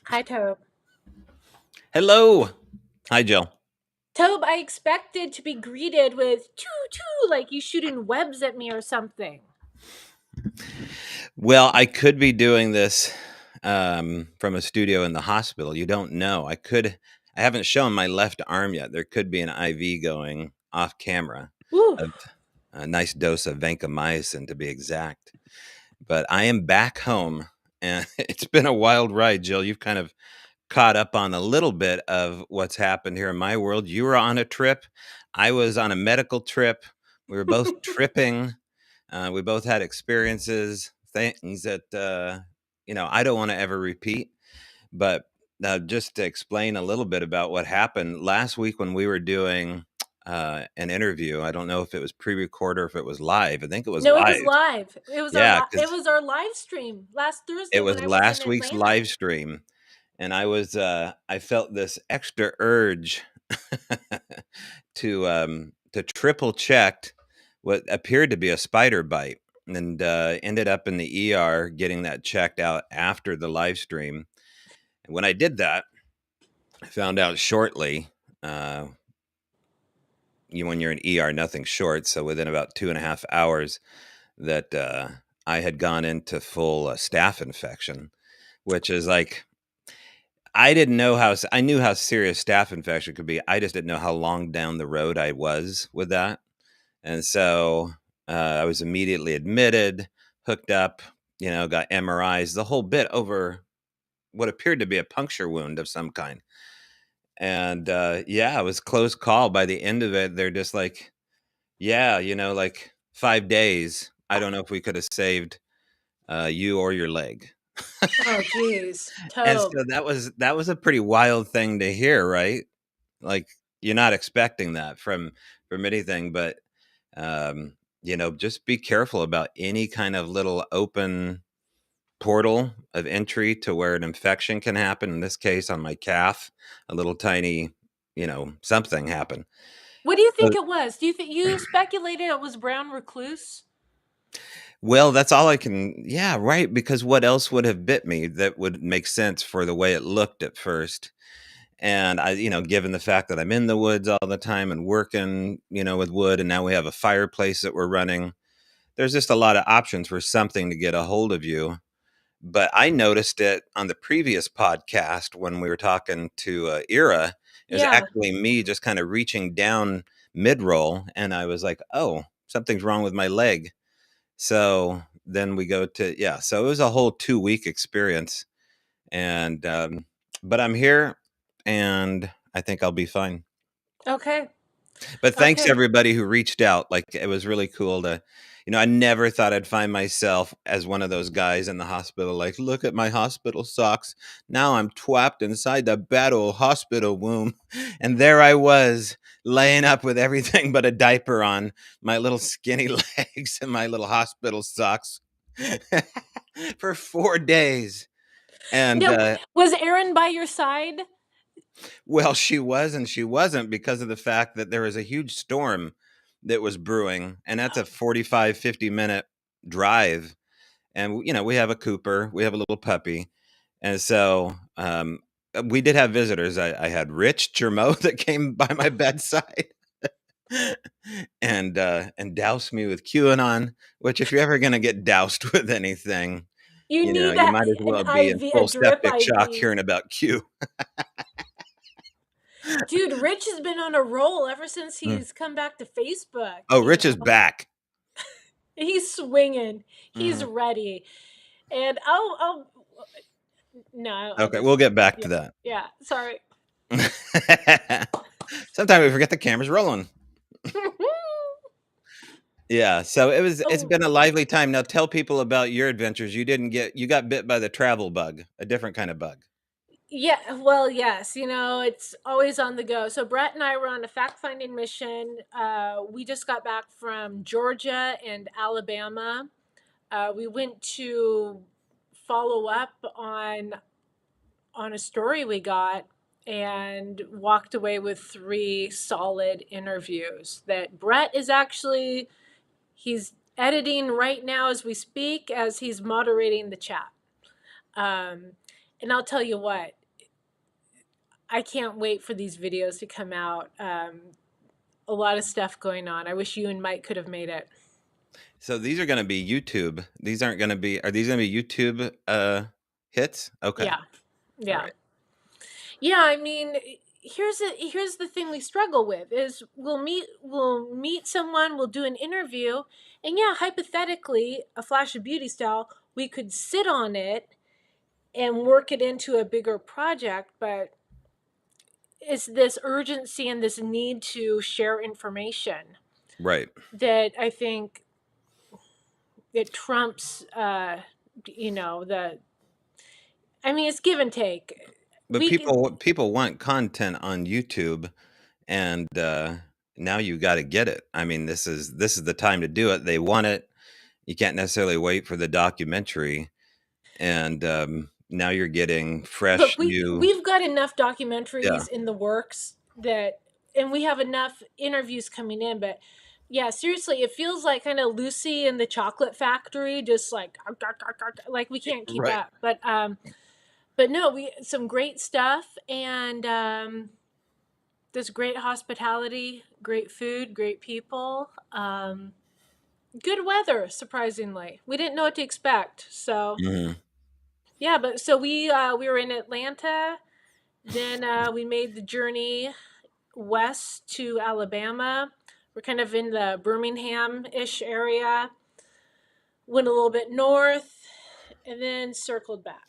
Hi, Tobe. Hello. Hi, Jill. Tobe, I expected to be greeted with choo choo, like you shooting webs at me or something. Well, I could be doing this from a studio in the hospital. You don't know. I haven't shown my left arm yet. There could be an IV going off camera, Woo. of a nice dose of vancomycin to be exact. But I am back home, and it's been a wild ride, Jill. You've kind of caught up on a little bit of what's happened here in my world. You were on a trip. I was on a medical trip. We were both tripping. We both had experiences, things that I don't want to ever repeat. But just to explain a little bit about what happened last week when we were doing an interview. I don't know if it was pre-recorded or if it was live. I think it was No, it was live. live. Yeah, It because was our live stream last it Thursday when was I was in last week's Atlanta. live stream, and I felt this extra urge to triple check what appeared to be a spider bite, and ended up in the ER getting that checked out after the live stream. And when I did that, I found out shortly. Uh, when you're in ER, nothing's short. So within about 2.5 hours, that I had gone into full staph infection, which is like I didn't know I knew how serious staph infection could be. I just didn't know how long down the road I was with that. And so I was immediately admitted, hooked up, got MRIs, the whole bit over what appeared to be a puncture wound of some kind. And yeah, it was close call. By the end of it, they're just like, yeah, like 5 days. I don't know if we could have saved you or your leg. Oh, geez. And Tobe. so that was a pretty wild thing to hear, right? Like you're not expecting that from anything, but just be careful about any kind of little open portal of entry to where an infection can happen. In this case, on my calf, a little tiny, something happened. What do you think So- it was? Do you think you speculated it was brown recluse? Well, that's all I can. Yeah, right. Because what else would have bit me that would make sense for the way it looked at first? And given the fact that I'm in the woods all the time and working, with wood, and now we have a fireplace that we're running, there's just a lot of options for something to get a hold of you. But I noticed it on the previous podcast when we were talking to Ira. It was Yeah. actually me just kind of reaching down mid roll, and I was like, "Oh, something's wrong with my leg." So then we go to yeah. So it was a whole 2 week experience, and but I'm here, and I think I'll be fine. Okay. But thanks Okay. everybody who reached out. Like it was really cool to, I never thought I'd find myself as one of those guys in the hospital. Like, look at my hospital socks. Now I'm twapped inside the bad old hospital womb, and there I was laying up with everything but a diaper on, my little skinny legs and my little hospital socks for 4 days. And Now, was Aaron by your side? well, she was and she wasn't because of the fact that there was a huge storm that was brewing, and that's a 45, 50-minute drive. And, we have a Cooper, we have a little puppy. And so we did have visitors. I had Rich Germo that came by my bedside and doused me with QAnon, which if you're ever going to get doused with anything, You need you might as an well be in IV, a full drip septic shock IV. hearing about Q. Dude, Rich has been on a roll ever since Mm. he's come back to Facebook, Oh, you Rich is know? back. He's swinging. He's Mhm. ready. And I'll no, I'll Okay, just we'll get back yeah. to that. Yeah, sorry. Sometimes we forget the camera's rolling. Yeah, so it's Oh, been a lively time. Now tell people about your adventures. You got bit by the travel bug, a different kind of bug. yeah, well, yes, it's always on the go. So Brett and I were on a fact-finding mission. We just got back from Georgia and Alabama. We went to follow up on a story we got and walked away with three solid interviews that Brett is actually he's editing right now as we speak as he's moderating the chat. Um, And I'll tell you what, I can't wait for these videos to come out. A lot of stuff going on. I wish you and Mike could have made it. So these are going to be YouTube. These aren't going to be. Are these going to be YouTube hits? Okay. Yeah. All Yeah. right. Yeah, I mean, here's the thing we struggle with is we'll meet someone, we'll do an interview, and yeah, hypothetically, a flash of beauty style, we could sit on it and work it into a bigger project, but it's this urgency and this need to share information Right. that I think it trumps the I mean, it's give and take. But We can people want content on YouTube, and now you got to get it. I mean, this is the time to do it. They want it. You can't necessarily wait for the documentary, and now you're getting fresh Look, new. we've got enough Yeah. documentaries in the works that, and we have enough interviews coming in. But yeah, seriously, it feels like kind of Lucy in the Chocolate Factory, just like we can't keep Right. up. But no, we some great stuff, and there's great hospitality, great food, great people, good weather. Surprisingly, we didn't know what to expect. So Mhm. yeah, but so we were in Atlanta. Then we made the journey west to Alabama. We're kind of in the Birmingham ish area. Went a little bit north and then circled back.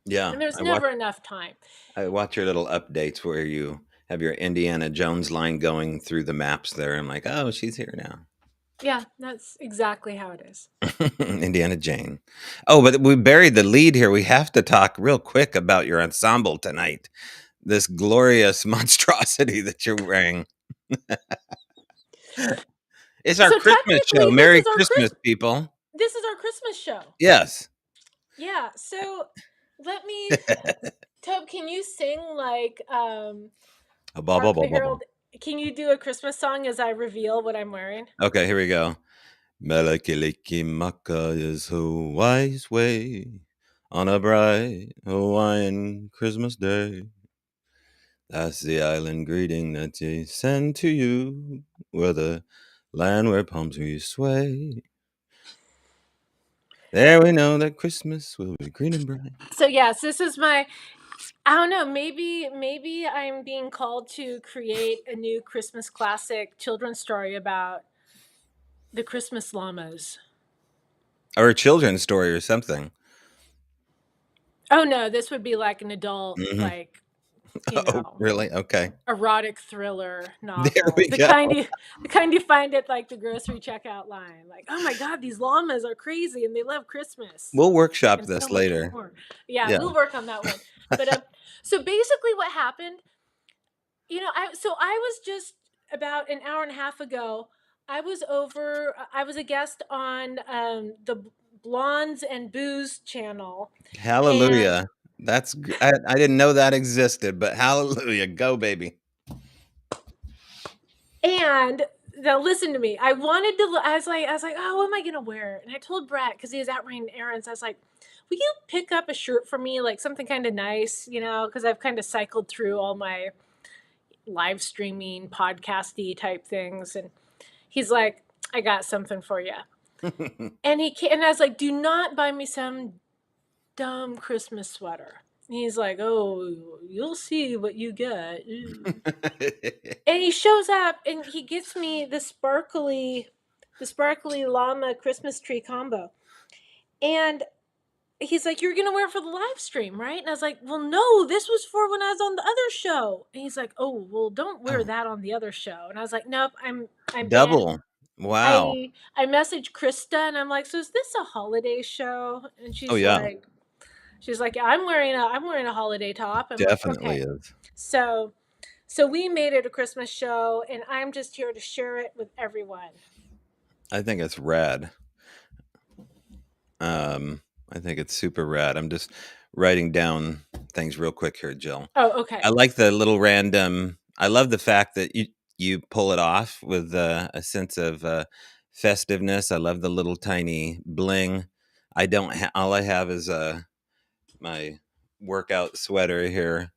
Yeah. And there's never enough time. I watch your little updates where you have your Indiana Jones line going through the maps there. I'm like, oh, she's here now. Yeah, that's exactly how it is. Indiana Jane. Oh, but we buried the lead here. We have to talk real quick about your ensemble tonight. This glorious monstrosity that you're wearing. It's our So Christmas show. technically, Merry Christmas, people. this is our Christmas show. Yes. Yeah. So let me, Tobe, can you sing like Blah, blah, Hark blah, the blah, blah. Herald? Can you do a Christmas song as I reveal what I'm wearing? Okay, here we go. Melekiliki Maka is Hawaii's way on a bright Hawaiian Christmas day. That's the island greeting that they send to you, where the land where palm trees sway. There we know that Christmas will be green and bright. So yes, this is my I don't know, maybe I'm being called to create a new Christmas classic children's story about the Christmas llamas. Or a children's story or something. Oh no, this would be like an adult, Hmm. like, Oh, really? Okay. erotic thriller There novel. we go. The kind you find at like the grocery checkout line. Like, oh my god, these llamas are crazy and they love Christmas We'll workshop and so this much later. more. Yeah, Yeah. we'll work on that one. But so basically what happened, I was just about an hour and a half ago. I was a guest on the Blondes and Booze channel, and Hallelujah. I didn't know that existed, but hallelujah. Go, baby. and now listen to me. I wanted to. I was like, oh, what am I gonna wear? And I told Brett because he was out running errands. I was like, will you pick up a shirt for me, like something kind of nice, because I've kind of cycled through all my live streaming, podcasty type things, and he's like, I got something for you. And and I was like, do not buy me some dumb Christmas sweater. And he's like, oh, you'll see what you get. And he shows up and he gets me the sparkly llama Christmas tree combo. And he's like, you're gonna wear it for the live stream, right? And I was like, well, no, this was for when I was on the other show. And he's like, oh, well, don't wear Oh, that on the other show. And I was like, nope, I'm banned. double. Wow. I messaged Krista and I'm like, so is this a holiday show? And Oh, yeah. she's like, yeah, I'm wearing a holiday top. I'm like, Definitely okay. is. So so we made it a Christmas show and I'm just here to share it with everyone. I think it's rad. I think it's super rad. I'm just writing down things real quick here, Jill. Oh, okay. I like the little random. I love the fact that you pull it off with a sense of festiveness. I love the little tiny bling. I don't. All I have is a my workout sweater here.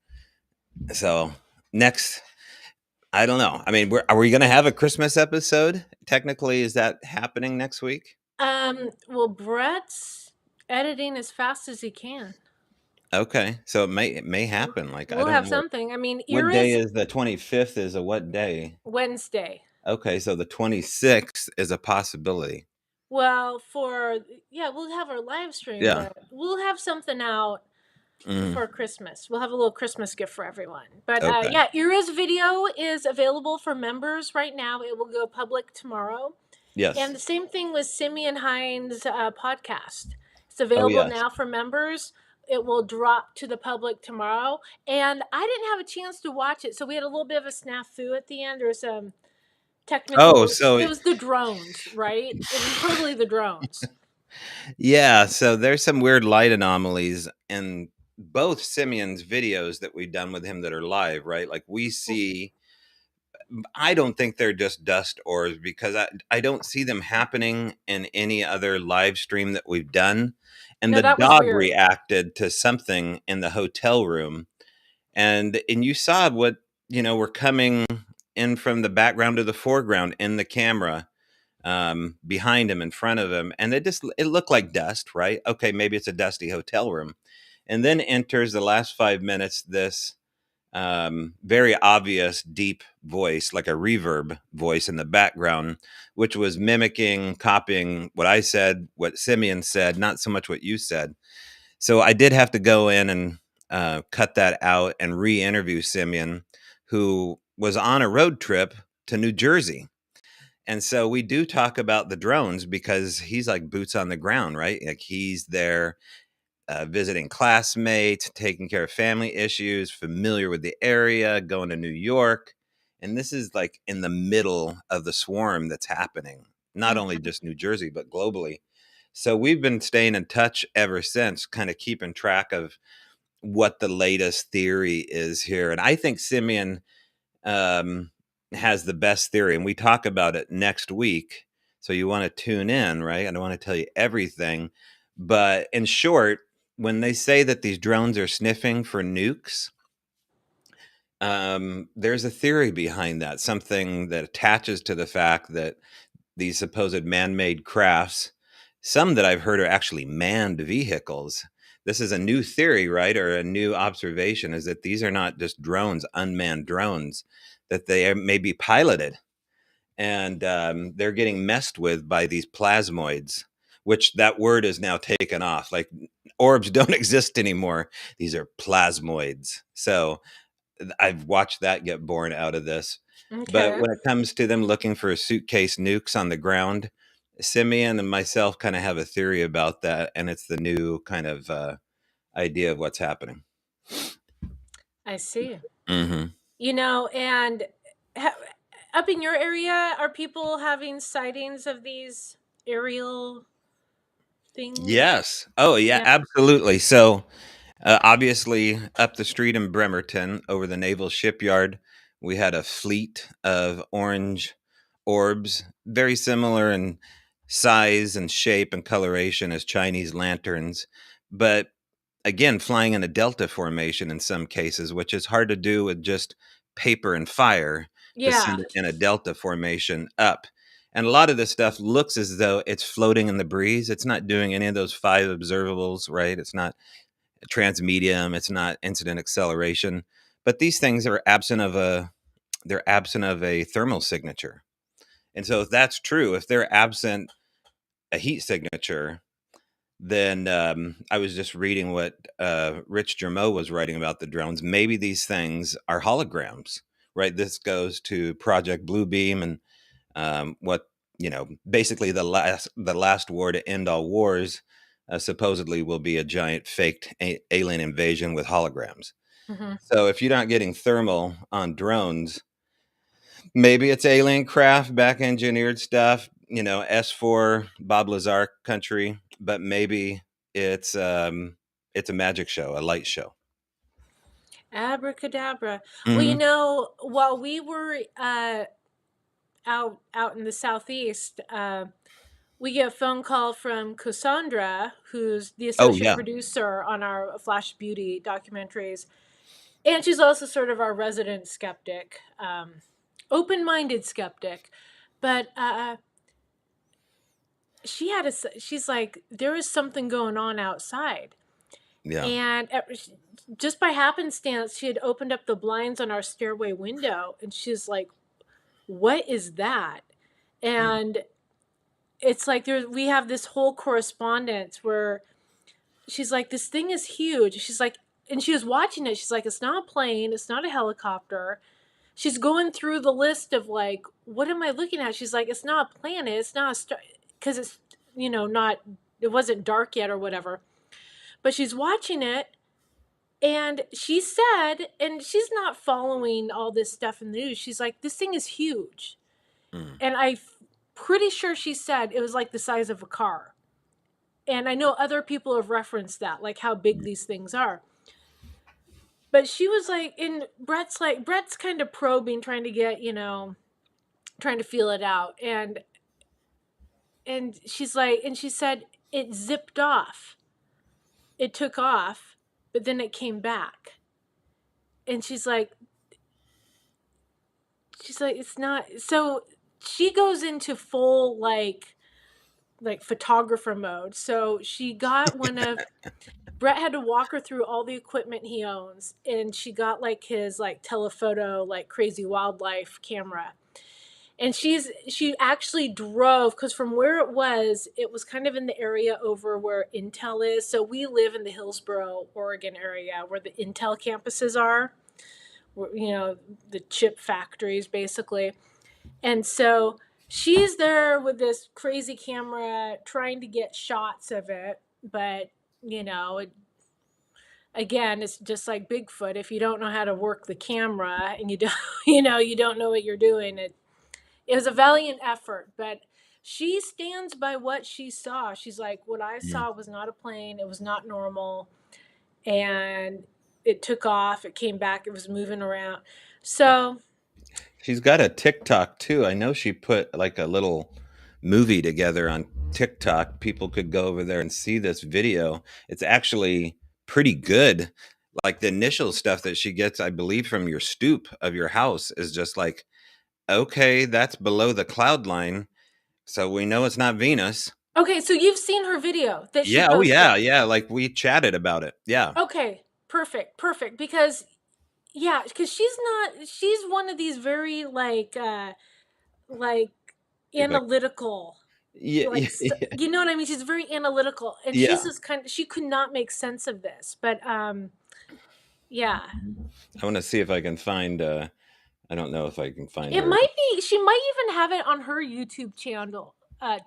So next, I don't know. I mean, are we going to have a Christmas episode? Technically, is that happening next week? Well, Brett's editing as fast as he can. Okay, so it may happen. Like I We'll don't have know something. I mean, what day Ira's is the 25th. Is a what day? Wednesday. Okay, so the 26th is a possibility. Well, yeah, we'll have our live stream, Yeah. but we'll have something out Mm, for Christmas. We'll have a little Christmas gift for everyone. But okay. yeah, Ira's video is available for members right now. It will go public tomorrow. Yes. And the same thing with Simeon Hines' podcast. It's Oh available yes. now for members. It will drop to the public tomorrow. And I didn't have a chance to watch it, so we had a little bit of a snafu at the end. There was some Oh, technical. so It was the drones, right? It was totally the drones. yeah, so there's some weird light anomalies in both Simeon's videos that we've done with him that are live, right? Like we see, I don't think they're just dust orbs because I don't see them happening in any other live stream that we've done. And No, the that was dog weird. reacted to something in the hotel room. And you saw what, were coming in from the background to the foreground in the camera, behind him, in front of him, and it looked like dust, right? Okay, maybe it's a dusty hotel room, and then enters the last 5 minutes this very obvious deep voice, like a reverb voice in the background, which was mimicking, copying what I said, what Simeon said, not so much what you said. So I did have to go in and cut that out and re-interview Simeon, who was on a road trip to New Jersey. And so we do talk about the drones because he's like boots on the ground, right? Like he's there visiting classmates, taking care of family issues, familiar with the area, going to New York. And this is like in the middle of the swarm that's happening, not only Hmm. just New Jersey, but globally. So we've been staying in touch ever since, kind of keeping track of what the latest theory is here. And I think Simeon um, has the best theory, and we talk about it next week. So you want to tune in, right? I don't want to tell you everything, but in short, when they say that these drones are sniffing for nukes, there's a theory behind that, something that attaches to the fact that these supposed man-made crafts, some that I've heard are actually manned vehicles. This is a new theory, right? Or a new observation is that these are not just drones, unmanned drones, that they may be piloted and they're getting messed with by these plasmoids, which that word is now taken off. Like orbs don't exist anymore. These are plasmoids. So I've watched that get born out of this. But Okay. when it comes to them looking for suitcase nukes on the ground, Simeon and myself kind of have a theory about that, and it's the new kind of idea of what's happening. I see. Hmm. And ha- up in your area, are people having sightings of these aerial things? Yes. Oh, yeah, Yeah. absolutely. So, obviously, up the street in Bremerton, over the naval shipyard, we had a fleet of orange orbs, very similar in size and shape and coloration as Chinese lanterns, but again, flying in a delta formation in some cases, which is hard to do with just paper and fire, to Yeah. send it in a delta formation up. And a lot of this stuff looks as though it's floating in the breeze. It's not doing any of those five observables, right? It's not transmedium, it's not incident acceleration. But these things are absent of a thermal signature. And so if that's true, if they're absent a heat signature, then I was just reading what Rich Germeau was writing about the drones. Maybe these things are holograms, right? This goes to Project Bluebeam and what basically the last war to end all wars. Supposedly will be a giant faked alien invasion with holograms. Hmm. So if you're not getting thermal on drones, maybe it's alien craft, back engineered stuff, S4 Bob Lazar country, but maybe it's a magic show, a light show. Abracadabra. Well, Hmm. while we were out in the southeast, we get a phone call from Cassandra, who's the Oh associate yeah, producer on our Flash Beauty documentaries. And she's also sort of our resident skeptic, open minded skeptic. But she's like, there is something going on outside. yeah. And just by happenstance, she had opened up the blinds on our stairway window. And she's like, what is that? Mm, And it's like we have this whole correspondence where she's like, this thing is huge. She's like, and she was watching it. She's like, it's not a plane. It's not a helicopter. She's going through the list of like, what am I looking at? She's like, it's not a planet. It's not a star. Because it's, not, it wasn't dark yet or whatever. But she's watching it. And she said, and she's not following all this stuff in the news. She's like, this thing is huge. mm, And I'm pretty sure she said it was like the size of a car. And I know other people have referenced that, like how big mm. these things are. But she was like, and Brett's kind of probing, trying to get, trying to feel it out. And she's like, and she said it zipped off. It took off, but then it came back. And she's like, it's not. So she goes into full like photographer mode. So she got one of Brett had to walk her through all the equipment he owns, and she got like his like telephoto like crazy wildlife camera. And she actually drove, because from where it was kind of in the area over where Intel is. So we live in the Hillsboro, Oregon area where the Intel campuses are, where, the chip factories basically. And so she's there with this crazy camera trying to get shots of it, but again, it's just like Bigfoot. If you don't know how to work the camera and you don't, you don't know what you're doing, it was a valiant effort, but she stands by what she saw. She's like, what I Mm. saw was not a plane. It was not normal. And it took off. It came back. It was moving around. So, She's got a TikTok too. I know she put like a little movie together on TikTok. People could go over there and see this video. It's actually pretty good. Like the initial stuff that she gets, I believe, from your stoop of your house is just like, okay, that's below the cloud line. So we know it's not Venus. okay, so you've seen her video that she Yeah. Oh, yeah. posted. Yeah. Like we chatted about it. Yeah. Okay, perfect, perfect. Because, yeah, because she's one of these very like Like, analytical, yeah. like you know what I mean. She's very analytical, and she's Yeah. just she could not make sense of this. But yeah, I want to see if I can find, I don't know if I can find it her. might be. She might even have it on her YouTube channel. Oh,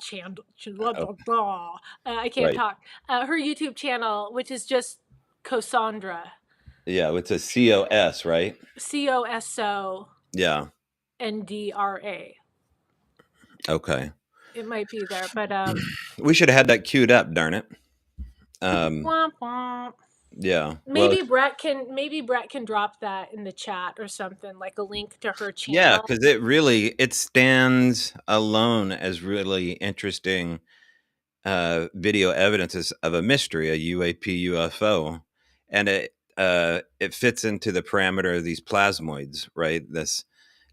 I can't right. talk. Her YouTube channel, which is just Cassandra, Yeah, it's a COS, right? Yeah. COSONDRA. Okay. It might be there, but We should have had that queued up, darn it. Um, womp womp. yeah. Well, Maybe Brett can drop that in the chat or something, like a link to her yeah, channel. because it stands alone as really interesting video evidences of a mystery, a UAP UFO, and it fits into the parameter of these plasmoids, right? This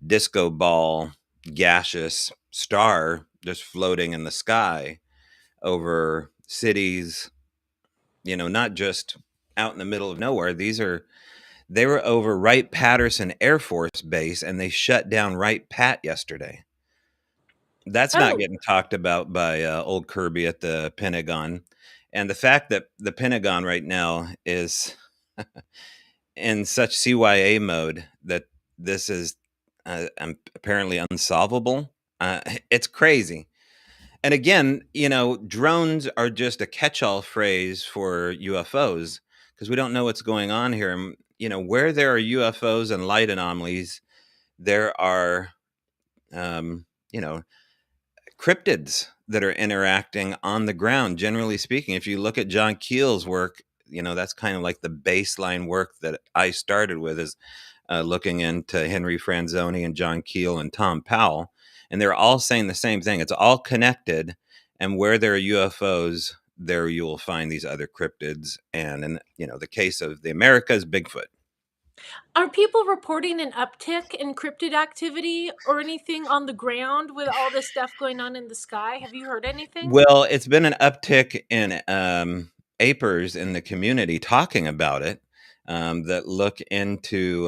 disco ball gaseous star just floating in the sky over cities, not just out in the middle of nowhere. They were over Wright Patterson Air Force Base, and they shut down Wright Pat yesterday. That's not Oh, getting talked about by old Kirby at the Pentagon. And the fact that the Pentagon right now is in such CYA mode that this is apparently unsolvable, it's crazy. And again, drones are just a catch-all phrase for UFOs because we don't know what's going on here. And, where there are UFOs and light anomalies, there are, um, you know, cryptids that are interacting on the ground. Generally speaking, if you look at John Keel's work, that's kind of like the baseline work that I started with is looking into Henry Franzoni and John Keel and Tom Powell. And they're all saying the same thing. It's all connected. And where there are UFOs, there you will find these other cryptids. And in the case of the Americas, Bigfoot. Are people reporting an uptick in cryptid activity or anything on the ground with all this stuff going on in the sky? Have you heard anything? Well, it's been an uptick in apers in the community talking about it, that look into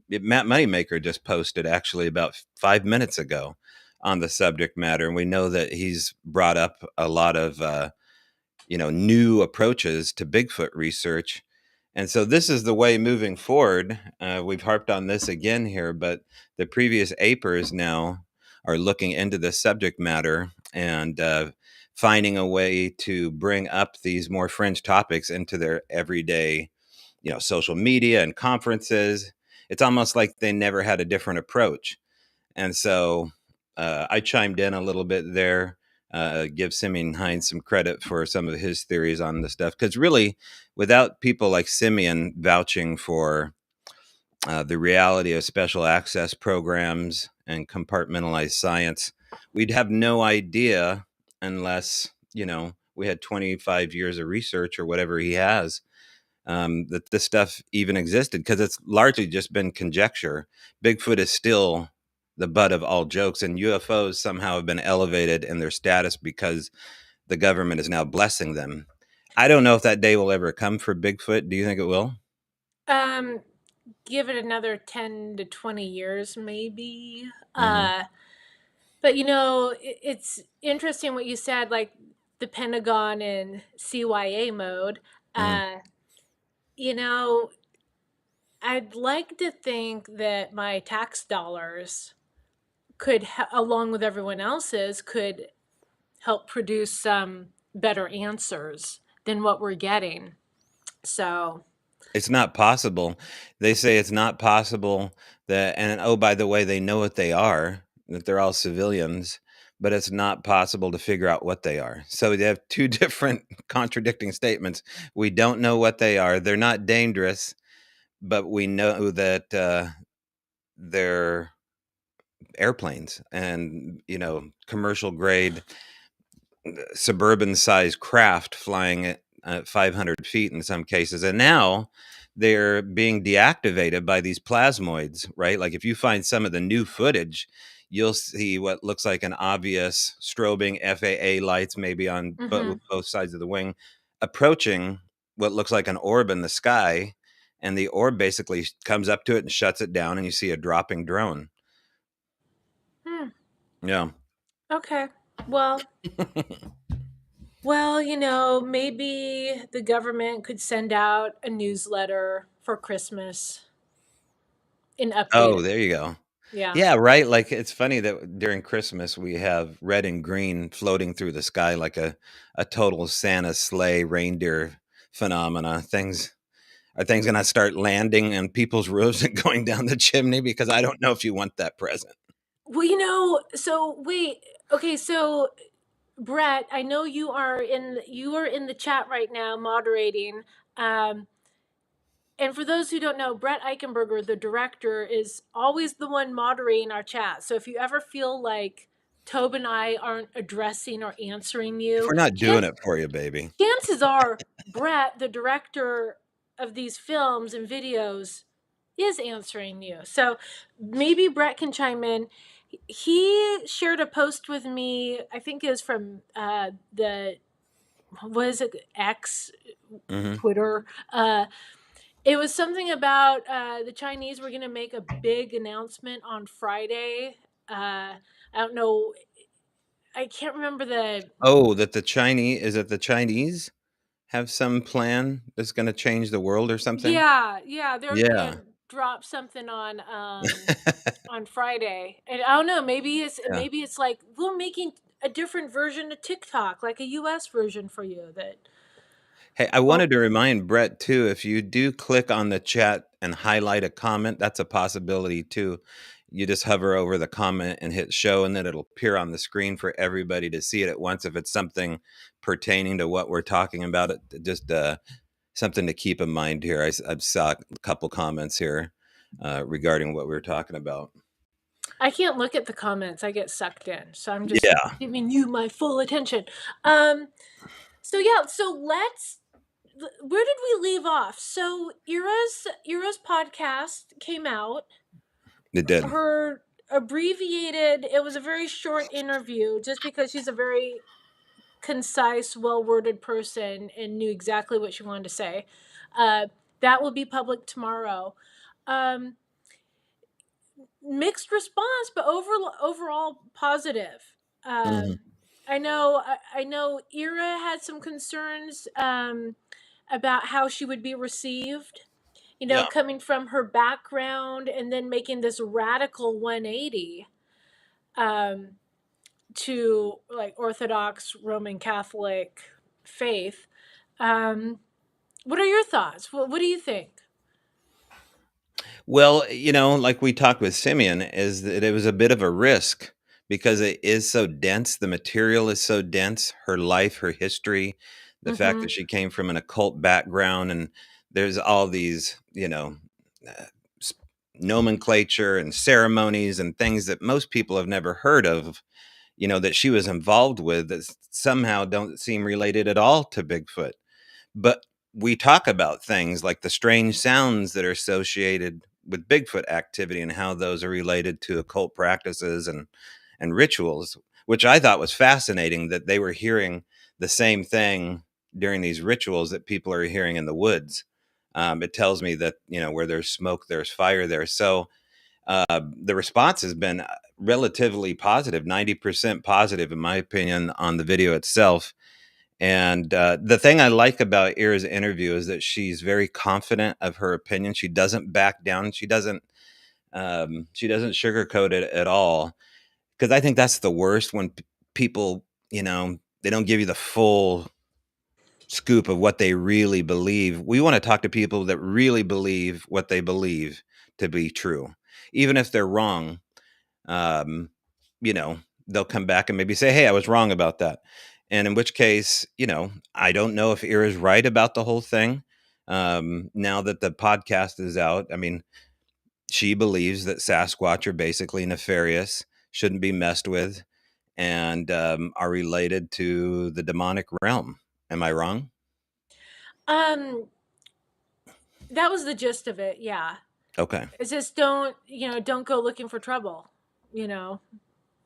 Matt Moneymaker just posted actually about 5 minutes ago on the subject matter, and we know that he's brought up a lot of new approaches to Bigfoot research. And so this is the way moving forward. We've harped on this again here, but the previous apers now are looking into this subject matter and finding a way to bring up these more fringe topics into their everyday, social media and conferences. It's almost like they never had a different approach. And so I chimed in a little bit there, give Simeon Hines some credit for some of his theories on the stuff. Because really, without people like Simeon vouching for the reality of special access programs and compartmentalized science, we'd have no idea unless, we had 25 years of research or whatever he has, that this stuff even existed, because it's largely just been conjecture. Bigfoot is still the butt of all jokes, and UFOs somehow have been elevated in their status because the government is now blessing them. I don't know if that day will ever come for Bigfoot. Do you think it will? Um, Give it another 10 to 20 years, maybe. Hmm. But it's interesting what you said, like the Pentagon in CYA mode. Hmm. Uh, you know, I'd like to think that my tax dollars could, along with everyone else's, could help produce some better answers than what we're getting. So, It's not possible. They say it's not possible that, and oh, by the way, they know what they are, that they're all civilians, but it's not possible to figure out what they are. So they have two different contradicting statements. We don't know what they are. They're not dangerous, but we know that they're airplanes and, commercial grade suburban sized craft flying at 500 feet in some cases. And now they're being deactivated by these plasmoids, right? Like if you find some of the new footage, you'll see what looks like an obvious strobing FAA lights, maybe on hmm both sides of the wing, approaching what looks like an orb in the sky. And the orb basically comes up to it and shuts it down, and you see a dropping drone. hmm, Yeah. okay. Well, maybe the government could send out a newsletter for Christmas in Oh, updated. there you go. Yeah. Yeah, right, like, it's funny that during Christmas, we have red and green floating through the sky like a total Santa sleigh reindeer phenomena. Things gonna start landing in people's roofs and going down the chimney? Because I don't know if you want that present. Well, so wait. Okay, so Brett, I know you are in the chat right now moderating. Um, and for those who don't know, Brett Eichenberger, the director, is always the one moderating our chat. So if you ever feel like Tobe and I aren't addressing or answering If you, we're not doing it for you, baby. chances are Brett, the director of these films and videos, is answering you. So maybe Brett can chime in. He shared a post with me. I think it was from the what is it, X, Mhm. Twitter. It was something about the Chinese were going to make a big announcement on Friday. I don't know. I can't remember the. Oh, that the Chinese is it the Chinese have some plan that's gonna change the world or something? Yeah, yeah, they're gonna Yeah. drop something on Friday, and I don't know. Yeah. Maybe it's like we're making a different version of TikTok, like a U.S. version for you. That Hey, I well, wanted to remind Brett too, if you do click on the chat and highlight a comment, that's a possibility too. You just hover over the comment and hit show, and then it'll appear on the screen for everybody to see it at once. If it's something pertaining to what we're talking about, just something to keep in mind here. I saw a couple comments here regarding what we were talking about. I can't look at the comments. I get sucked in. So I'm just Yeah, giving you my full attention. Um so yeah, so let's where did we leave off? So Ira's podcast came out. it did. Her abbreviated, it was a very short interview just because she's a very concise, well-worded person and knew exactly what she wanted to say. Uh that will be public tomorrow. Um Mixed response, but overall positive. Hmm. I know Ira had some concerns about how she would be received. You know, Yeah. coming from her background and then making this radical 180 um, to like Orthodox Roman Catholic faith. Um, what are your thoughts? What do you think? Well, like we talked with Simeon, is that it was a bit of a risk because it is so dense. The material is so dense. Her life, her history, the fact Mm-hmm. that she came from an occult background, and there's all these, uh, s- nomenclature and ceremonies and things that most people have never heard of, that she was involved with that somehow don't seem related at all to Bigfoot. But we talk about things like the strange sounds that are associated with Bigfoot activity and how those are related to occult practices and rituals, which I thought was fascinating that they were hearing the same thing during these rituals that people are hearing in the woods. It tells me that, where there's smoke, there's fire there. So the response has been relatively positive, 90% positive, in my opinion, on the video itself. And the thing I like about Ira's interview is that she's very confident of her opinion. She doesn't back down. She doesn't sugarcoat it at all. Because I think that's the worst when people, they don't give you the full scoop of what they really believe. We want to talk to people that really believe what they believe to be true, even if they're wrong. um, you know, they'll come back and maybe say, "Hey, I was wrong about that." And in which case, I don't know if Ira's right about the whole thing. Now that the podcast is out, I mean, she believes that Sasquatch are basically nefarious, shouldn't be messed with, and are related to the demonic realm. Am I wrong? Um, that was the gist of it. Yeah. Okay. It's just don't go looking for trouble. You know,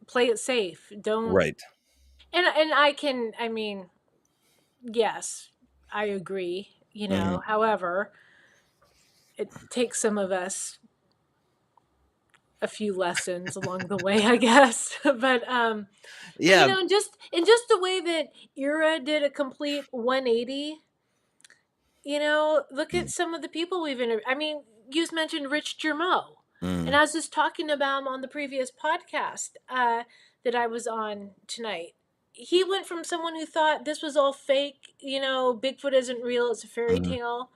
play it safe. Don't. Right. And I mean, yes, I agree. Hmm. However, it takes some of us a few lessons along the way, I guess. But Yeah. just the way that Ira did a complete 180. Look at some of the people we've interviewed. I mean, you mentioned Rich Germeau, and Mm. I was just talking about him on the previous podcast that I was on tonight. He went from someone who thought this was all fake, Bigfoot isn't real, it's a fairy Mhm. tale,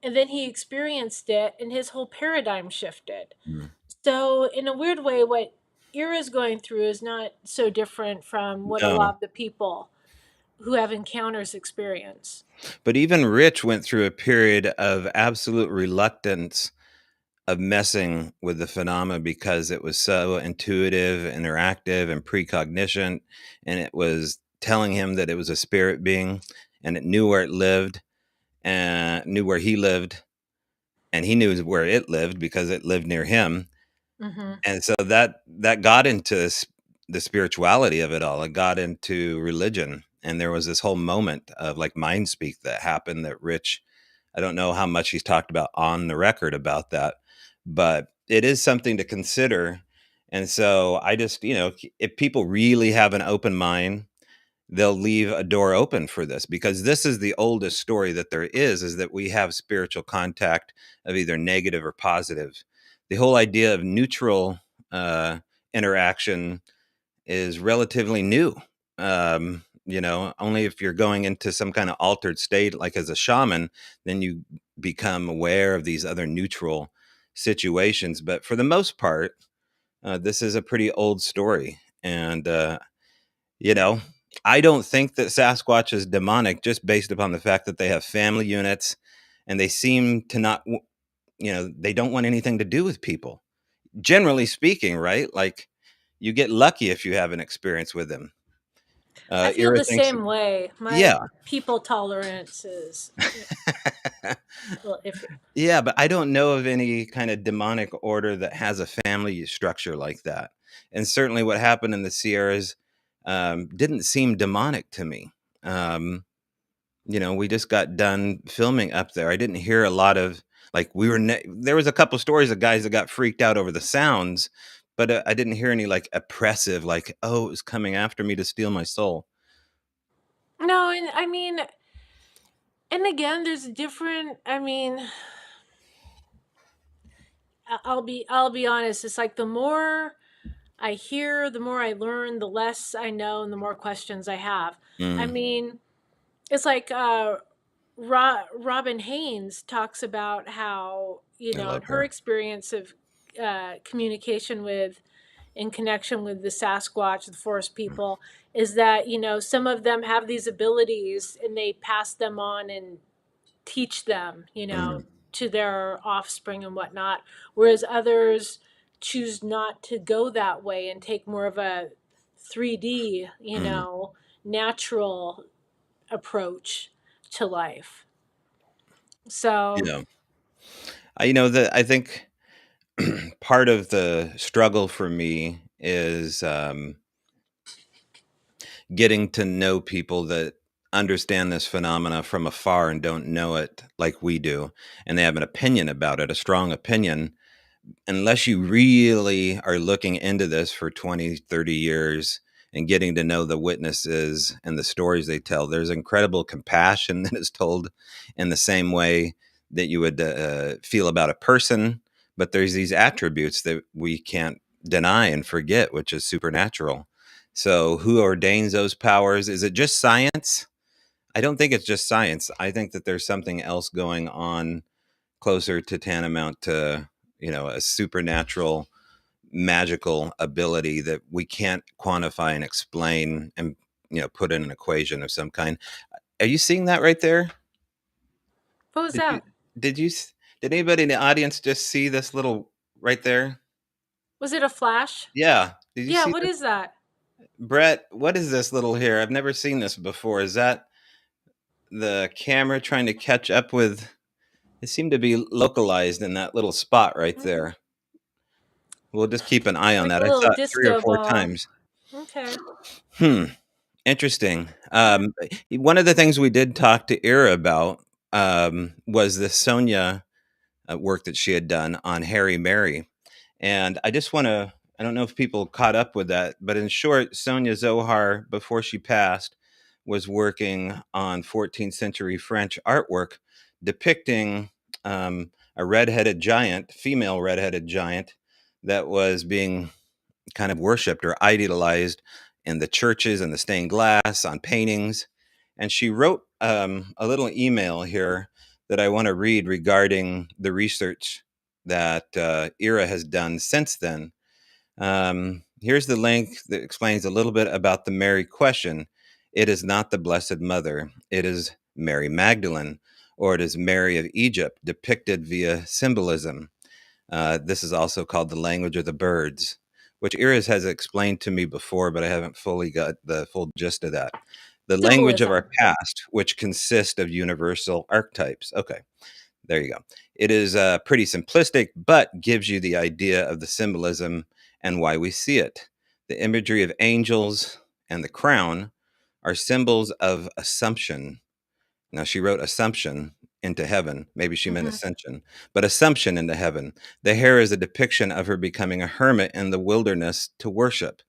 and then he experienced it, and his whole paradigm shifted. Mm. So, in a weird way, what Ira's going through is not so different from what a No. lot of the people who have encounters experience. But even Rich went through a period of absolute reluctance of messing with the phenomena because it was so intuitive, interactive, and precognition, and it was telling him that it was a spirit being, and it knew where it lived, and knew where he lived, and he knew where it lived because it lived near him. Mm-hmm. And so that got into the spirituality of it all. It got into religion, and there was this whole moment of like mind speak that happened that Rich, I don't know how much he's talked about on the record about that, but it is something to consider. And so I just, if people really have an open mind, they'll leave a door open for this, because this is the oldest story that there is that we have spiritual contact of either negative or positive. The whole idea of neutral interaction is relatively new. Only if you're going into some kind of altered state, like as a shaman, then you become aware of these other neutral situations. But for the most part, this is a pretty old story. And, you know, I don't think that Sasquatch is demonic just based upon the fact that they have family units and they seem to not, they don't want anything to do with people. generally speaking, right? Like, you get lucky if you have an experience with them. I feel Ira the thinks, same way. My yeah. people tolerance is a little iffy. Yeah, but I don't know of any kind of demonic order that has a family structure like that. And certainly what happened in the Sierras didn't seem demonic to me. Um, we just got done filming up there. I didn't hear a lot of, like, there was a couple stories of guys that got freaked out over the sounds, but I didn't hear any like oppressive, like, oh, it was coming after me to steal my soul. No, and I mean, and again, there's different. I mean, I'll be honest. It's like the more I hear, the more I learn, the less I know, and the more questions I have. I Mm, mean, it's like Robin Haynes talks about how, I in love her her. experience of communication with, in connection with the Sasquatch, the forest Mm, people, is that, some of them have these abilities and they pass them on and teach them, mm, to their offspring and whatnot, whereas others choose not to go that way and take more of a 3D, mm. natural approach to life. So, Yeah. I think part of the struggle for me is getting to know people that understand this phenomena from afar and don't know it like we do, and they have an opinion about it, a strong opinion. Unless you really are looking into this for 20, 30 years and getting to know the witnesses and the stories they tell, there's incredible compassion that is told in the same way that you would feel about a person. But there's these attributes that we can't deny and forget, which is supernatural. So, who ordains those powers? Is it just science? I don't think it's just science. I think that there's something else going on closer to tantamount to, a supernatural magical ability that we can't quantify and explain and, put in an equation of some kind. Are you seeing that right there? what was Did you that? did you did anybody in the audience just see this little right there? Was it a flash? Yeah. Did you Yeah, see what this? is that? Brett, what is this little here? I've never seen this before. Is that the camera trying to catch up with? It seemed to be localized in that little spot right Hmm. there. We'll just keep an eye on Like that. a I little saw it 3 or disco 4 ball. times. Okay. Hmm, interesting. Hmm. One of the things we did talk to Ira about, was the Sonia, work that she had done on Harry Mary, and I don't know if people caught up with that, but in short, Sonia Zohar, before she passed, was working on 14th century French artwork depicting, a redheaded giant, female redheaded giant, that was being kind of worshipped or idealized in the churches and the stained glass on paintings. And she wrote a little email here that I want to read regarding the research that Ira has done since then. Here's the link that explains a little bit about the Mary question. It is not the Blessed Mother, it is Mary Magdalene, or it is Mary of Egypt, depicted via symbolism. This is also called the language of the birds, which Iris has explained to me before, but I haven't fully got the full gist of that. The language of our Symbolism. past, which consists of universal archetypes. Okay, there you go. It is pretty simplistic, but gives you the idea of the symbolism and why we see it. The imagery of angels and the crown are symbols of assumption. Now, she wrote assumption into heaven. Maybe she meant Hmm. ascension, but assumption into heaven. The hair is a depiction of her becoming a hermit in the wilderness to worship.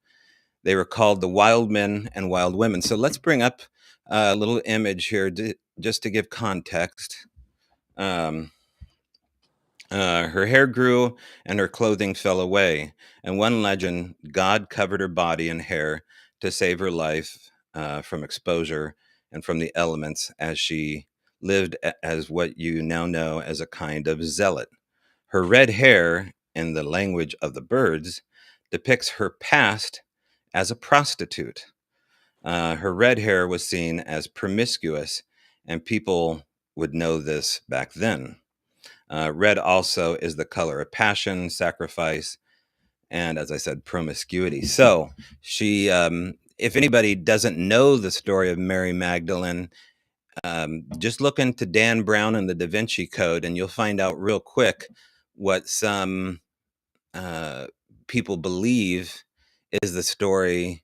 They were called the wild men and wild women. So let's bring up a little image here just to give context. Um, her hair grew and her clothing fell away. And one legend, God covered her body and hair to save her life from exposure and from the elements as she lived as what you now know as a kind of zealot. Her red hair, in the language of the birds, depicts her past as a prostitute. Her red hair was seen as promiscuous, and people would know this back then. Red also is the color of passion, sacrifice, and, as I said, promiscuity. So she, if anybody doesn't know the story of Mary Magdalene, just look into Dan Brown and the Da Vinci Code, and you'll find out real quick what some uh, people believe is the story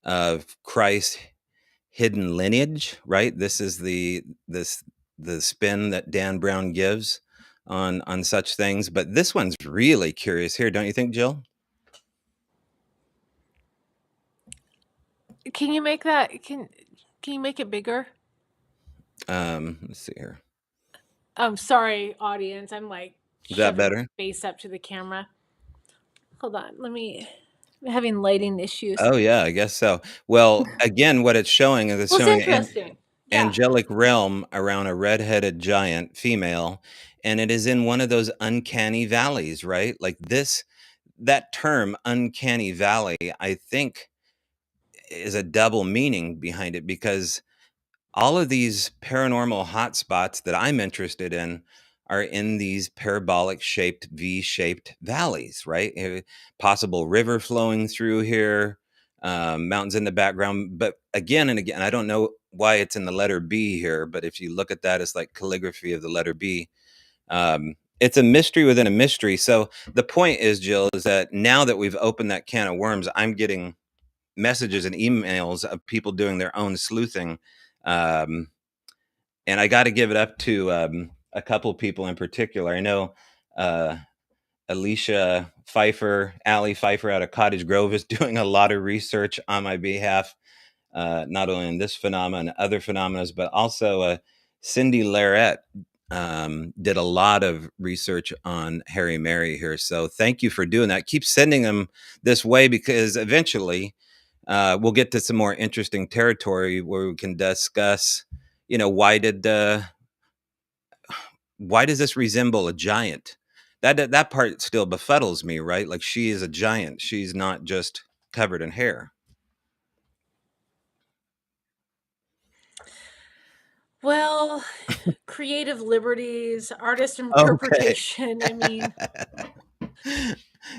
of Christ's hidden lineage. Right? This is the spin that Dan Brown gives on such things. But this one's really curious here, don't you think, Jill? Can you make that? Can you make it bigger? Let's see here. Sorry, audience. I'm like Is that shoving my better? face up to the camera. Hold on. Let me. I'm having lighting issues. Oh yeah, I guess so. Well, again, what it's showing is it's Well, it's showing interesting. Yeah. angelic realm around a red-headed giant female, and it is in one of those uncanny valleys, right? Like this, that term uncanny valley, I think, is a double meaning behind it, because all of these paranormal hotspots that I'm interested in are in these parabolic shaped, V shaped valleys, right? Possible river flowing through here, mountains in the background. But again and again, I don't know why it's in the letter B here, but if you look at that, it's like calligraphy of the letter B. It's a mystery within a mystery. So the point is, Jill, is that now that we've opened that can of worms, I'm getting messages and emails of people doing their own sleuthing. Um, and I got to give it up to a couple people in particular. I know uh, Alicia Pfeiffer, Allie Pfeiffer out of Cottage Grove is doing a lot of research on my behalf, not only in this phenomenon and other phenomena, but also Cindy Larrett did a lot of research on Harry Mary here. So thank you for doing that. Keep sending them this way, because eventually we'll get to some more interesting territory where we can discuss, why does this resemble a giant? That part still befuddles me, right? Like, she is a giant. She's not just covered in hair. Well, creative liberties, artist Okay. interpretation. I mean,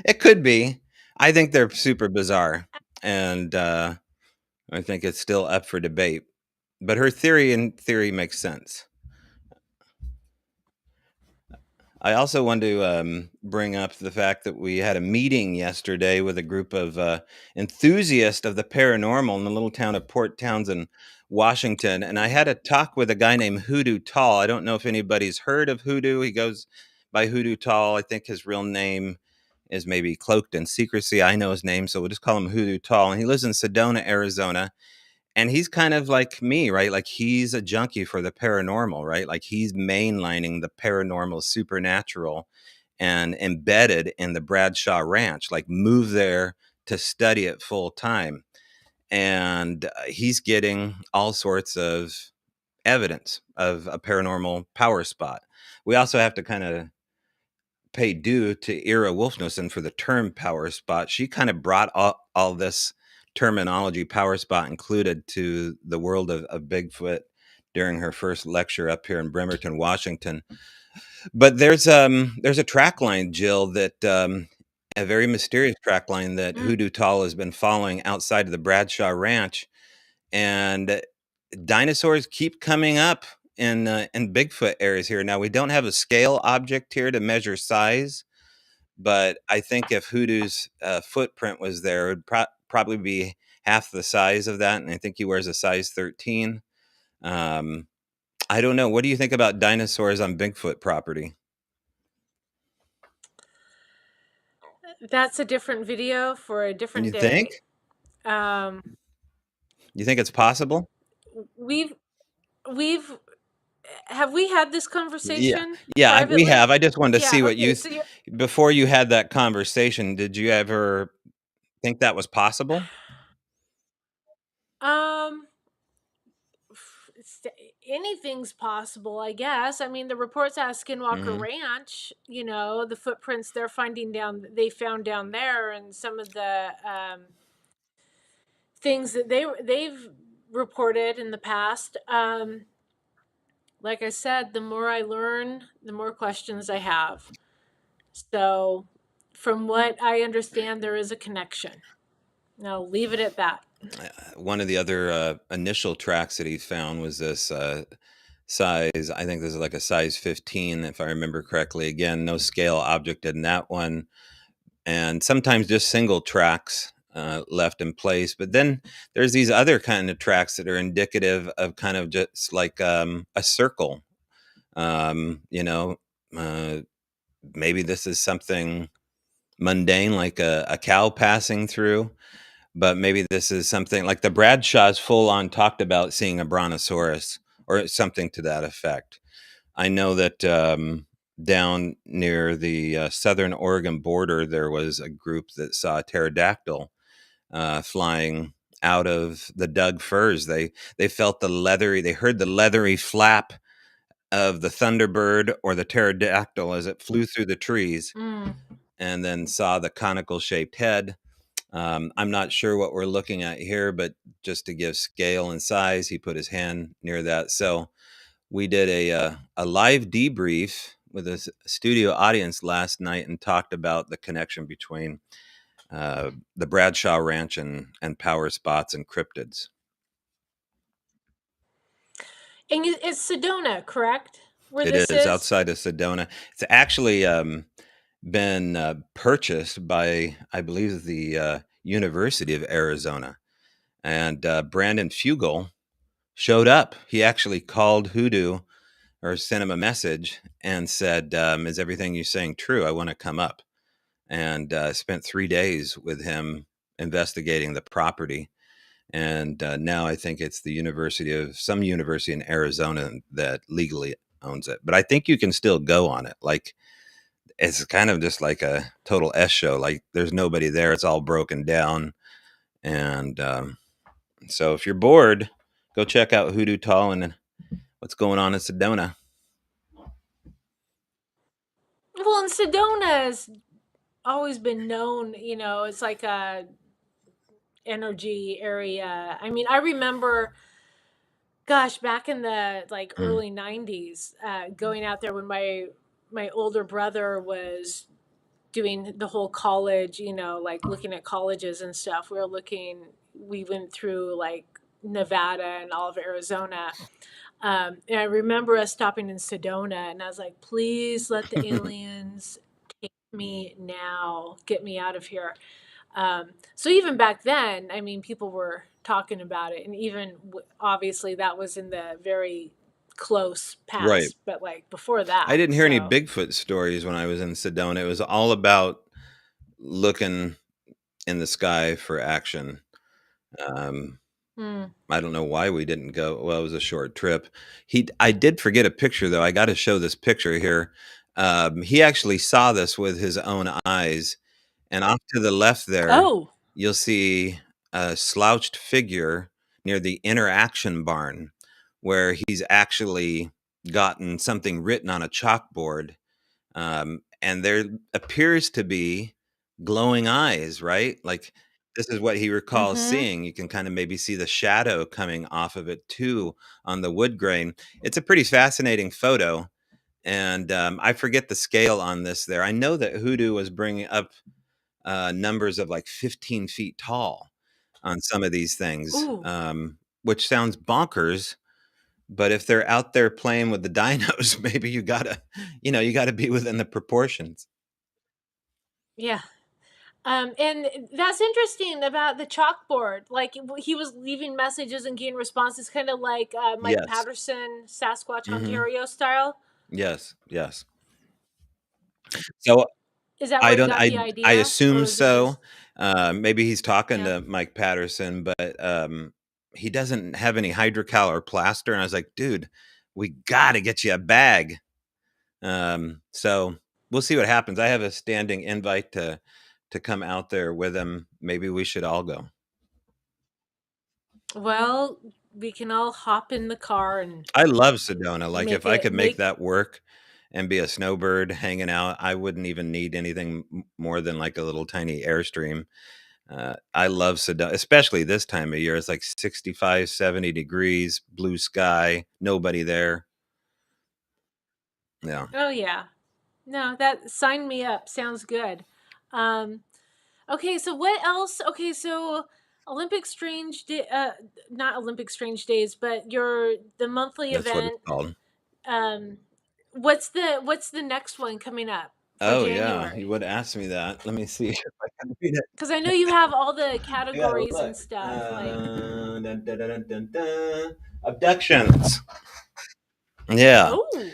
It could be. I think they're super bizarre, and I think it's still up for debate. But her theory makes sense. I also want to bring up the fact that we had a meeting yesterday with a group of enthusiasts of the paranormal in the little town of Port Townsend, Washington. And I had a talk with a guy named Hoodoo Tall. I don't know if anybody's heard of Hoodoo. He goes by Hoodoo Tall. I think his real name is maybe cloaked in secrecy. I know his name, so we'll just call him Hoodoo Tall. And he lives in Sedona, Arizona, and he's kind of like me, right? Like, he's a junkie for the paranormal, right? Like, he's mainlining the paranormal supernatural and embedded in the Bradshaw Ranch, like moved there to study it full time. And he's getting all sorts of evidence of a paranormal power spot. We also have to kind of pay due to Ira Wolfnussen for the term power spot. She kind of brought all this terminology, power spot included, to the world of Bigfoot during her first lecture up here in Bremerton, Washington. But there's a track line, Jill, that a very mysterious track line that mm, Hoodoo Tall has been following outside of the Bradshaw Ranch, and dinosaurs keep coming up in Bigfoot areas here. Now, we don't have a scale object here to measure size, but I think if Hoodoo's footprint was there, it would probably be half the size of that. And I think he wears a size 13. Um, I don't know. What do you think about dinosaurs on Bigfoot property? that's a different video for a different You think? day. Um, You think it's possible? we've we've have we had this Yeah. conversation Yeah, we privately? have. I just wanted to Yeah. see what Okay. you So you before you had that conversation, did you ever think that was possible? um anything's possible, I guess. I mean, the reports at Skinwalker Mhm. Ranch, the footprints they found down there, and some of the things that they've reported in the past. Like I said, the more I learn, the more questions I have. So From what I understand, there is a connection. Now, leave it at that. One of the other initial tracks that he found was this size. I think this is like a size 15, if I remember correctly. Again, no scale object in that one, and sometimes just single tracks left in place. But then there's these other kind of tracks that are indicative of kind of just like a circle. You know, uh, maybe this is something mundane, like a cow passing through. But maybe this is something like the Bradshaws full on talked about seeing a brontosaurus or something to that effect. I know that down near the southern Oregon border, there was a group that saw a pterodactyl flying out of the dug firs. They felt the leathery, they heard the leathery flap of the thunderbird or the pterodactyl as it flew through the trees, Mm. and then saw the conical shaped head. I'm not sure what we're looking at here, but just to give scale and size, he put his hand near that. So we did a live debrief with a studio audience last night and talked about the connection between the Bradshaw Ranch and power spots and cryptids. And it's Sedona, correct? Where It this is is? outside of Sedona. It's actually been purchased by, I believe, the University of Arizona. And Brandon Fugel showed up. He actually called Hoodoo or sent him a message and said, "Is everything you're saying true? I want to come up." And spent 3 days with him investigating the property. And now I think it's some university in Arizona that legally owns it. But I think you can still go on it. Like it's kind of just like a total S show. Like there's nobody there. It's all broken down. And so if you're bored, go check out Hoodoo Tall and what's going on in Sedona. Well, and Sedona has always been known, it's like a energy area. I mean, I remember, gosh, back in the like Mm. early '90s, going out there when my older brother was doing the whole college, like looking at colleges and stuff. We went through like Nevada and all of Arizona. And I remember us stopping in Sedona, and I was like, please let the aliens take me now, get me out of here. So even back then, I mean, people were talking about it, and even obviously that was in the very close Right. past, but like before that. I didn't hear any So, Bigfoot stories when I was in Sedona. It was all about looking in the sky for action. Um, hmm. I don't know why we didn't go. Well, it was a short trip. I did forget a picture though. I got to show this picture here. He actually saw this with his own eyes, and off to the left there, Oh, you'll see a slouched figure near the interaction barn, where he's actually gotten something written on a chalkboard, and there appears to be glowing eyes, right? Like this is what he recalls mm-hmm. seeing. You can kind of maybe see the shadow coming off of it too on the wood grain. It's a pretty fascinating photo, and I forget the scale on this. There, I know that Hoodoo was bringing up numbers of like 15 feet tall on some of these things, Ooh, which sounds bonkers. But if they're out there playing with the dinos, maybe you gotta be within the proportions. yeah. And that's interesting about the chalkboard. Like he was leaving messages and getting responses, kind of like Mike Yes. Patterson, Sasquatch Hmm. Ontario style. Yes. Yes. So Is that I where he don't. got the I idea, or assume is it so. just Maybe he's talking yeah? to Mike Patterson, but he doesn't have any hydrocal or plaster. And I was like, dude, we got to get you a bag. So we'll see what happens. I have a standing invite to come out there with him. Maybe we should all go. Well, we can all hop in the car and I love Sedona. Like if make I it could make make. that work and be a snowbird hanging out, I wouldn't even need anything more than like a little tiny airstream. I love Sedona, especially this time of year. It's like 65, 70 degrees, blue sky, nobody there. Yeah. Oh yeah, no, that sign me up. Sounds good. Um, okay, so what else? Okay, so Olympic Strange Day, not Olympic Strange Days, but the monthly That's what it's event. called. Um, what's the next one coming up for Oh yeah, you January? would ask me that. Let me see if I can read it. Because I know you have all the I gotta categories and look. stuff. Like, Dun, dun, dun, dun, dun. Abductions. Yeah. oh,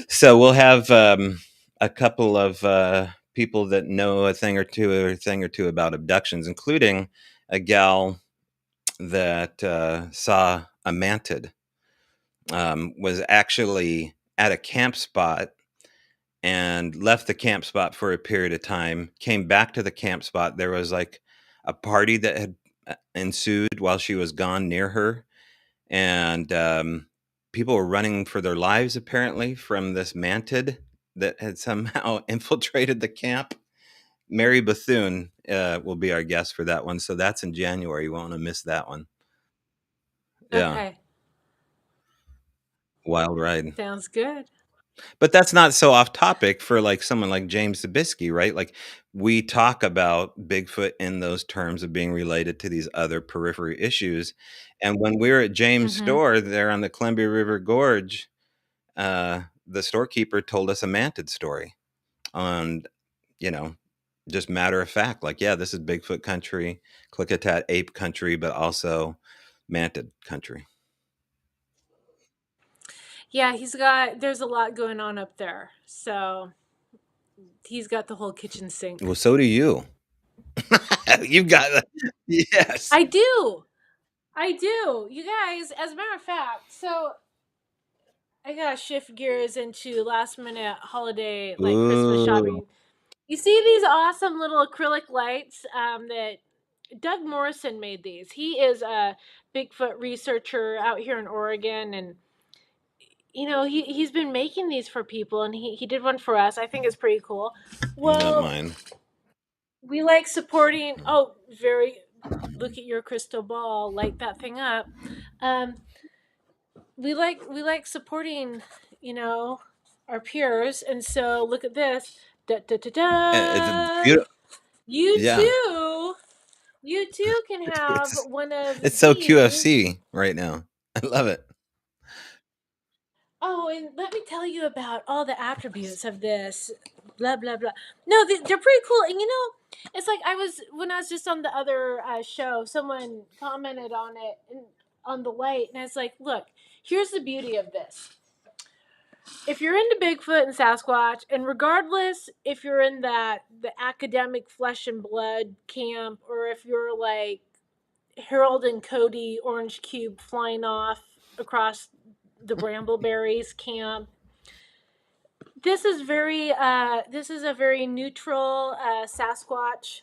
So we'll have a couple of people that know a thing or two about abductions, including a gal that saw a mantid. Was actually at a camp spot and left the camp spot for a period of time. Came back to the camp spot. There was like a party that had ensued while she was gone near her, and people were running for their lives apparently from this mantid that had somehow infiltrated the camp. Mary Bethune will be our guest for that one, so that's in January. You won't want to miss that one. Yeah, okay, wild ride. sounds good. But that's not so off topic for like someone like James Zabiskie, right? Like we talk about Bigfoot in those terms of being related to these other periphery issues. And when we were at James' Mm-hmm. store there on the Columbia River Gorge, the storekeeper told us a mantid story on, you know, just matter of fact, like, yeah, this is Bigfoot country, Klickitat ape country, but also mantid country. Yeah, there's a lot going on up there. So he's got the whole kitchen sink. Well, so do you. You've got, yes. I do. I do. You guys, as a matter of fact, so I gotta shift gears into last minute holiday, like Christmas Ooh. shopping. You see these awesome little acrylic lights that Doug Morrison made these. He is a Bigfoot researcher out here in Oregon, and he's been making these for people, and he did one for us. I think it's pretty cool. Not Well, mine. we like supporting. Oh, very. Look at your crystal ball. Light that thing up. Um, we like supporting, you know, our peers, and so look at this. Da da da It's a da. beautiful, You yeah. too. You too can have It's one of it's so these. QFC right now. I love it. Oh, and let me tell you about all the attributes of this. Blah blah blah. No, they're pretty cool. And it's like when I was just on the other show. Someone commented on it on the light, and I was like, "Look, here's the beauty of this. If you're into Bigfoot and Sasquatch, and regardless if you're in the academic flesh and blood camp, or if you're like Harold and Cody Orange Cube flying off across the Brambleberries camp. This is a very neutral Sasquatch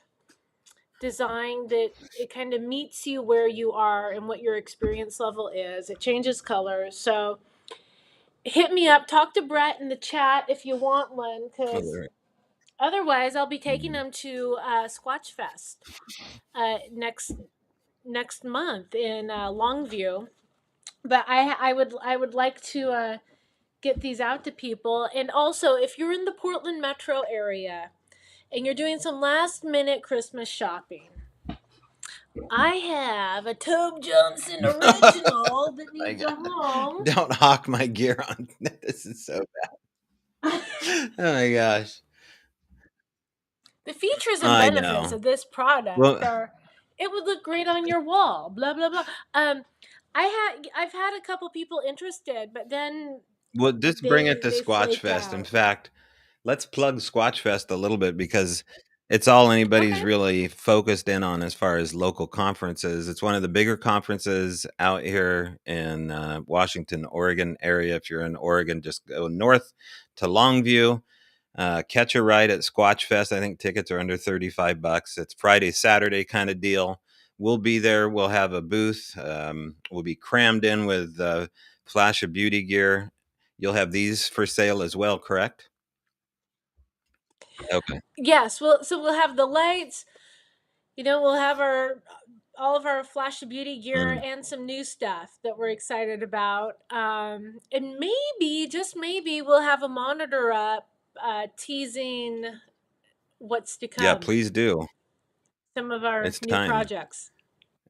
design that it kind of meets you where you are and what your experience level is. It changes colors. So hit me up, talk to Brett in the chat if you want one, Oh, because otherwise I'll be taking them to Squatch Fest next month in Longview. But I would like to get these out to people. And also, if you're in the Portland metro area and you're doing some last minute Christmas shopping, I have a Tobe Johnson original that my needs a God. home. Don't hawk my gear on. This is so bad. Oh my gosh. The features and I benefits know. of this product Well, are it would look great on your wall. Blah blah blah. I've had a couple people interested, but then well, just bring it to they Squatch flake Fest. In out. fact, let's plug Squatch Fest a little bit because it's all anybody's Okay. really focused in on as far as local conferences. It's one of the bigger conferences out here in Washington, Oregon area. If you're in Oregon, just go north to Longview. Catch a ride at Squatch Fest. I think tickets are under $35. It's Friday, Saturday kind of deal. We'll be there. We'll have a booth. We'll be crammed in with flash of beauty gear. You'll have these for sale as well, correct? Okay. Yes, we'll have the lights. We'll have our all of our Flash of Beauty gear Mm. and some new stuff that we're excited about. And maybe, just maybe, we'll have a monitor up teasing what's to Yeah, come, please do. some of our It's new time. projects.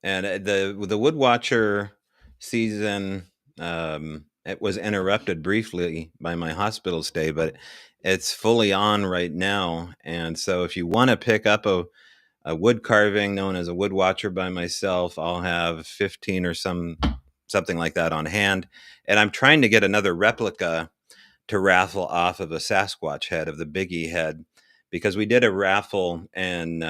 And the Woodwatcher season, it was interrupted briefly by my hospital stay, but it's fully on right now. And so if you want to pick up a wood carving known as a Woodwatcher by myself, I'll have 15 or something like that on hand. And I'm trying to get another replica to raffle off of a Sasquatch head, of the Biggie head, because we did a raffle and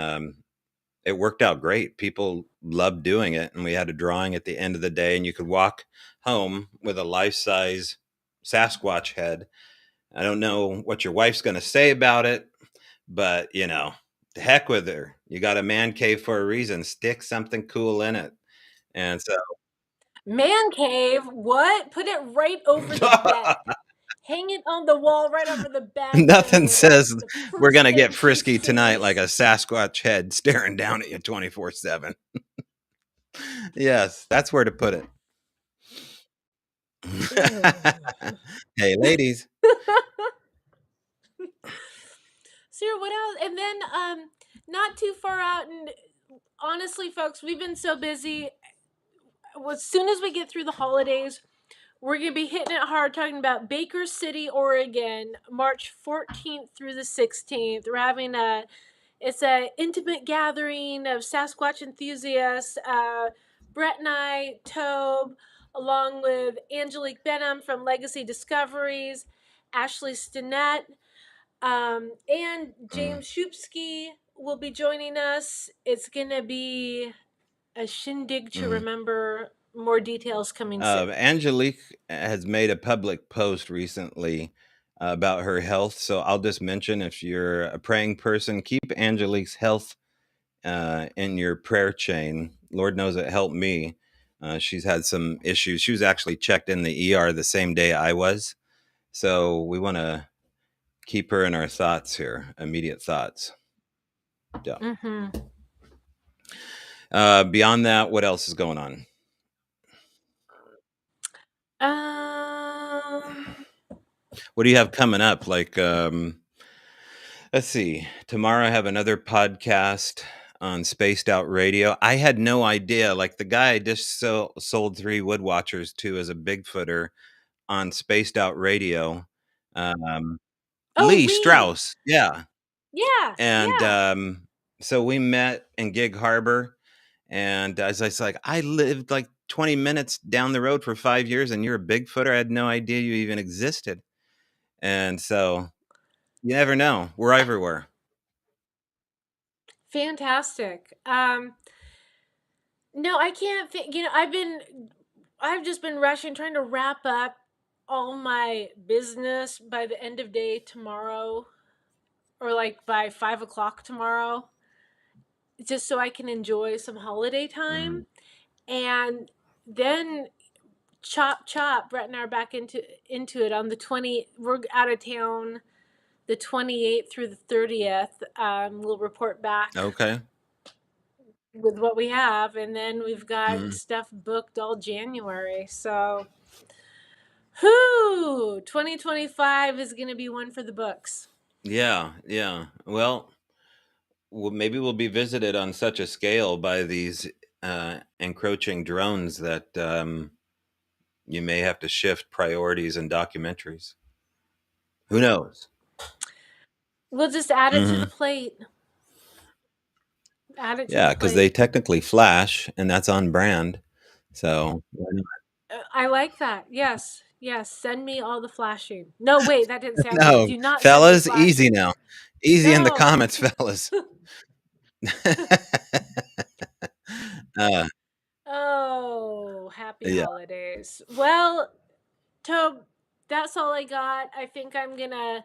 it worked out great. People loved doing it, and we had a drawing at the end of the day, and you could walk home with a life-size Sasquatch head. I don't know what your wife's going to say about it, but the heck with her. You got a man cave for a reason. Stick something cool in it. And so Man cave? What? Put it right over the bed. Hang it on the wall right over the bed nothing so that's says the we're first going to get thing she frisky tonight like sees. a Sasquatch head staring down at you 24/7. Yes, that's where to put it. Hey, ladies. Sarah, what else? And then not too far out, and honestly folks, we've been so busy. As soon as we get through the holidays, we're going to be hitting it hard talking about Baker City, Oregon, March 14th through the 16th. We're having it's a intimate gathering of Sasquatch enthusiasts. Brett and I, Tobe, along with Angelique Benham from Legacy Discoveries, Ashley Stinnett, and Mm. James Shupsky will be joining us. It's going to be a shindig to Mm. remember. More details coming soon. Angelique has made a public post recently about her health. So I'll just mention, if you're a praying person, keep Angelique's health in your prayer chain. Lord knows it helped me. She's had some issues. She was actually checked in the ER the same day I was. So we want to keep her in our thoughts here, immediate thoughts. Yeah. Mm-hmm. Beyond that, what else is going on? Um. What do you have coming up? Like, let's see. Tomorrow I have another podcast on Spaced Out Radio. I had no idea. Like, the guy I just sold 3 Woodwatchers to as a Bigfooter on Spaced Out Radio. Um, Oh, Lee Lee. Strauss. Yeah. Yeah. And Yeah. so we met in Gig Harbor. And as I was like, I lived like 20 minutes down the road for 5 years, and you're a Bigfooter. I had no idea you even existed. And so you never know. We're everywhere. Fantastic. No, I can't think. I've just been rushing, trying to wrap up all my business by the end of day tomorrow, or like by 5 o'clock tomorrow, just so I can enjoy some holiday time. Mm. And then chop chop. Brett and I are back into it on the 20. We're out of town the 28th through the 30th. We'll report back Okay. with what we have, and then we've got Mm. stuff booked all January. So, whoo, 2025 is going to be one for the books. Yeah. Yeah. Well, maybe we'll be visited on such a scale by these encroaching drones that you may have to shift priorities and documentaries. Who knows? We'll just add it to the Hmm. plate. Add it to the Yeah, because they plate. technically flash, and that's on brand. So why not? I like that. Yes, yes. Send me all the flashing. No, wait, that didn't sound good. No, Do not send me fellas, easy flashing. now. Easy in the No. comments, fellas. uh, Oh, happy yeah. holidays. Well, Tobe, that's all I got. I think I'm gonna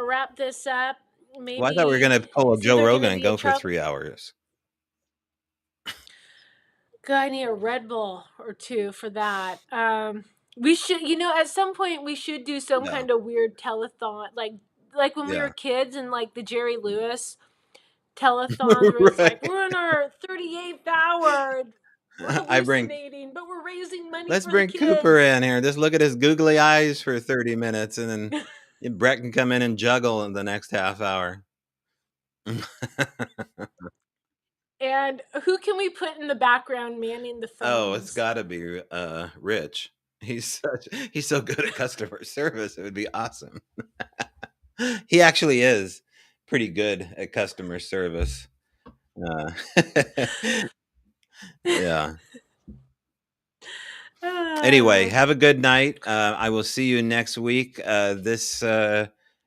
wrap this up. Well, I thought we were going Maybe to pull a it's Joe either Rogan gonna and be a go for trouble. 3 hours. God, I need a Red Bull or two for that. We should, at some point we should do some Yeah. kind of weird telethon, like when we were Yeah. kids, and like the Jerry Lewis telethons, where it's like Right. we're in our 38th hour, we're I bring hallucinating, but we're raising money Let's for the bring Cooper kids. in here. Just look at his googly eyes for 30 minutes, and then Brett can come in and juggle in the next half hour. And who can we put in the background manning the Oh, it's phones? got to be Rich. He's so good at customer service. It would be awesome. He actually is pretty good at customer service. Uh, yeah. Anyway, Ah, have a good night. I will see you next week. This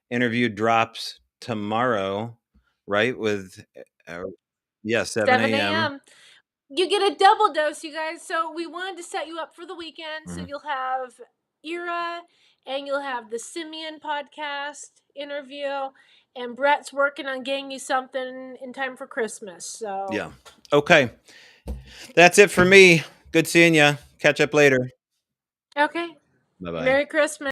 interview drops tomorrow, right? With uh, yeah, 7 7 a.m. a.m. You get a double dose, you guys. So we wanted to set you up for the weekend. So Mhm. you'll have Ira and you'll have the Simeon podcast interview. And Brett's working on getting you something in time for Christmas. So, Yeah. Okay. That's it for me. Good seeing you. Catch up later. okay. Bye bye. Merry Christmas.